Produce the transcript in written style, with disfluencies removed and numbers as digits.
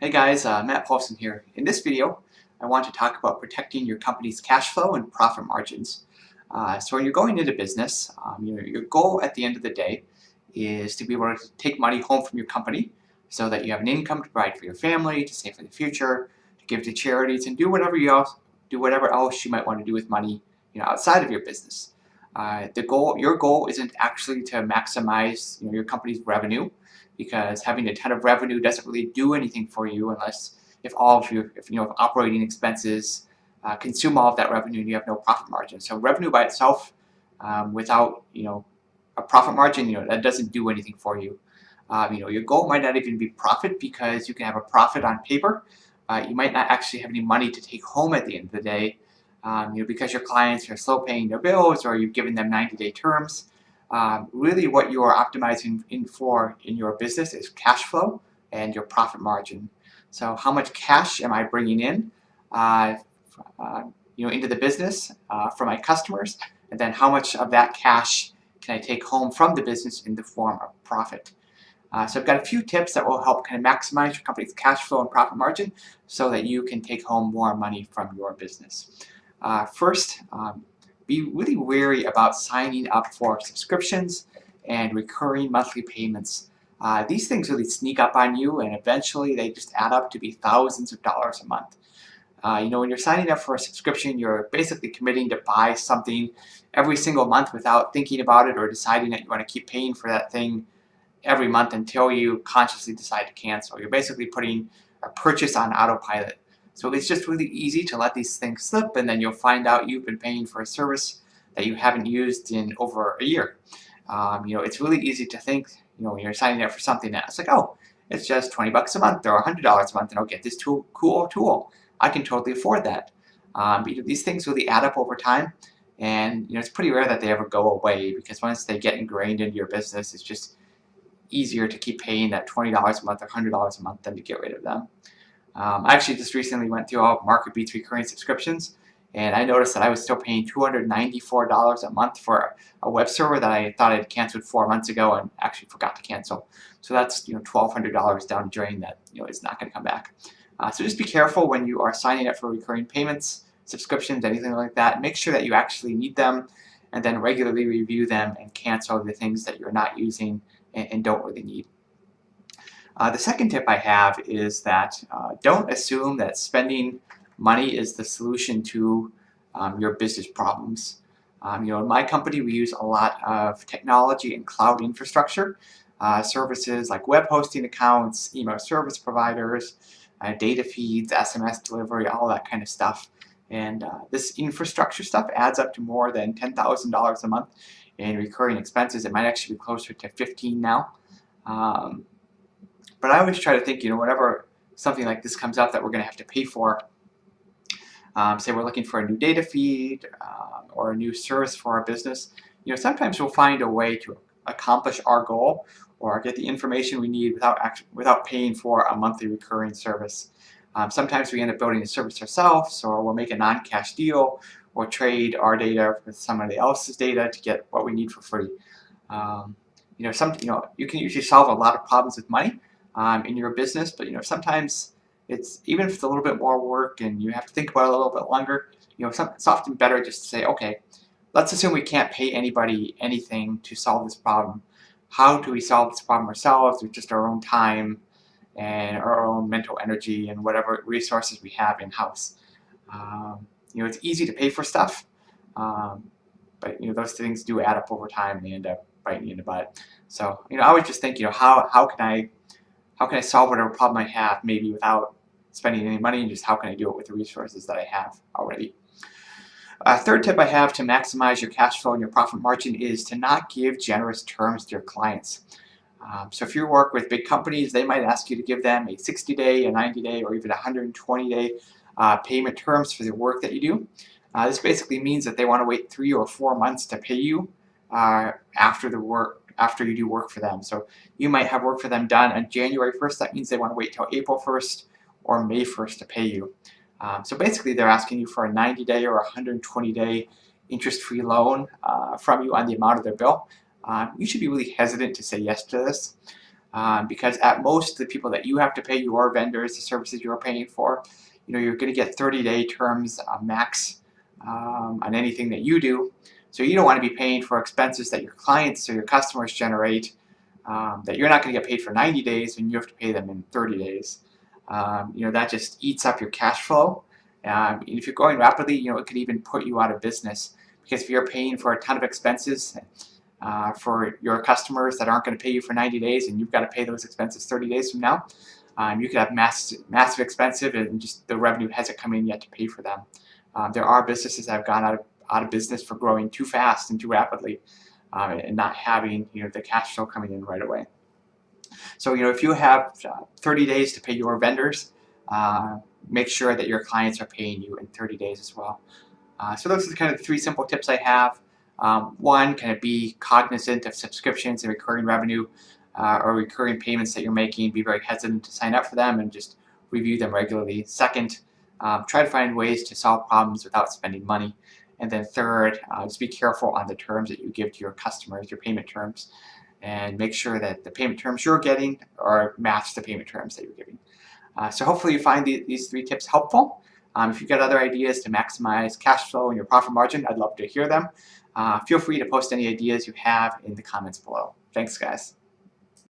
Hey guys, Matt Paulson here. In this video, I want to talk about protecting your company's cash flow and profit margins. So when you're going into business, your goal at the end of the day is to be able to take money home from your company so that you have an income to provide for your family, to save for the future, to give to charities, and do whatever else you might want to do with money, outside of your business. Your goal isn't actually to maximize, your company's revenue, because having a ton of revenue doesn't really do anything for you unless if all of your if operating expenses consume all of that revenue and you have no profit margin. So revenue by itself, without a profit margin, that doesn't do anything for you. Your goal might not even be profit, because you can have a profit on paper. You might not actually have any money to take home at the end of the day, because your clients are slow paying their bills, or you've given them 90-day terms. Really what you are optimizing in your business is cash flow and your profit margin. So how much cash am I bringing in into the business for my customers, and then how much of that cash can I take home from the business in the form of profit. So I've got a few tips that will help kind of maximize your company's cash flow and profit margin so that you can take home more money from your business. First, be really wary about signing up for subscriptions and recurring monthly payments. These things really sneak up on you, and eventually they just add up to be thousands of dollars a month. When you're signing up for a subscription, you're basically committing to buy something every single month without thinking about it or deciding that you want to keep paying for that thing every month until you consciously decide to cancel. You're basically putting a purchase on autopilot. So it's just really easy to let these things slip, and then you'll find out you've been paying for a service that you haven't used in over a year. It's really easy to think, when you're signing up for something that it's like, oh, it's just 20 bucks a month or $100 a month, and I'll get this cool tool. I can totally afford that. These things really add up over time, and it's pretty rare that they ever go away, because once they get ingrained into your business, it's just easier to keep paying that $20 a month or $100 a month than to get rid of them. I actually just recently went through all MarketBeats recurring subscriptions, and I noticed that I was still paying $294 a month for a web server that I thought I'd canceled 4 months ago and actually forgot to cancel. So that's $1,200 down the drain that is not going to come back. So just be careful when you are signing up for recurring payments, subscriptions, anything like that. Make sure that you actually need them, and then regularly review them and cancel the things that you're not using and don't really need. The second tip I have is that don't assume that spending money is the solution to your business problems. In my company, we use a lot of technology and cloud infrastructure, services like web hosting accounts, email service providers, data feeds, SMS delivery, all that kind of stuff. And this infrastructure stuff adds up to more than $10,000 a month in recurring expenses. It might actually be closer to 15 now. But I always try to think, whenever something like this comes up that we're going to have to pay for, say we're looking for a new data feed or a new service for our business, sometimes we'll find a way to accomplish our goal or get the information we need without paying for a monthly recurring service. Sometimes we end up building a service ourselves, or we'll make a non-cash deal or trade our data with somebody else's data to get what we need for free. You can usually solve a lot of problems with money in your business, but sometimes even if it's a little bit more work and you have to think about it a little bit longer, it's often better just to say, okay, let's assume we can't pay anybody anything to solve this problem. How do we solve this problem ourselves with just our own time and our own mental energy and whatever resources we have in-house? It's easy to pay for stuff, but those things do add up over time, and they end up biting you in the butt. So I always just think, how can I solve whatever problem I have, maybe without spending any money, and just how can I do it with the resources that I have already. Third tip I have to maximize your cash flow and your profit margin is to not give generous terms to your clients. So if you work with big companies, they might ask you to give them a 60-day, a 90-day, or even 120-day payment terms for the work that you do. This basically means that they want to wait 3 or 4 months to pay you after you do work for them. So you might have work for them done on January 1st. That means they want to wait till April 1st or May 1st to pay you. So basically they're asking you for a 90-day or 120-day interest-free loan from you on the amount of their bill. You should be really hesitant to say yes to this. because at most the people that you have to pay, your vendors, the services you're paying for, you're going to get 30-day terms max on anything that you do. So you don't want to be paying for expenses that your clients or your customers generate that you're not going to get paid for 90 days and you have to pay them in 30 days. That just eats up your cash flow. If you're growing rapidly, it could even put you out of business, because if you're paying for a ton of expenses for your customers that aren't going to pay you for 90 days and you've got to pay those expenses 30 days from now, you could have massive expensive and just the revenue hasn't come in yet to pay for them. There are businesses that have gone out of business for growing too fast and too rapidly and not having the cash flow coming in right away. So if you have 30 days to pay your vendors, make sure that your clients are paying you in 30 days as well. So those are kind of the 3 simple tips I have. One, kind of be cognizant of subscriptions and recurring revenue or recurring payments that you're making. Be very hesitant to sign up for them and just review them regularly. Second, try to find ways to solve problems without spending money. And then third, just be careful on the terms that you give to your customers, your payment terms, and make sure that the payment terms you're getting are match the payment terms that you're giving. So hopefully you find these 3 tips helpful. If you've got other ideas to maximize cash flow and your profit margin, I'd love to hear them. Feel free to post any ideas you have in the comments below. Thanks, guys.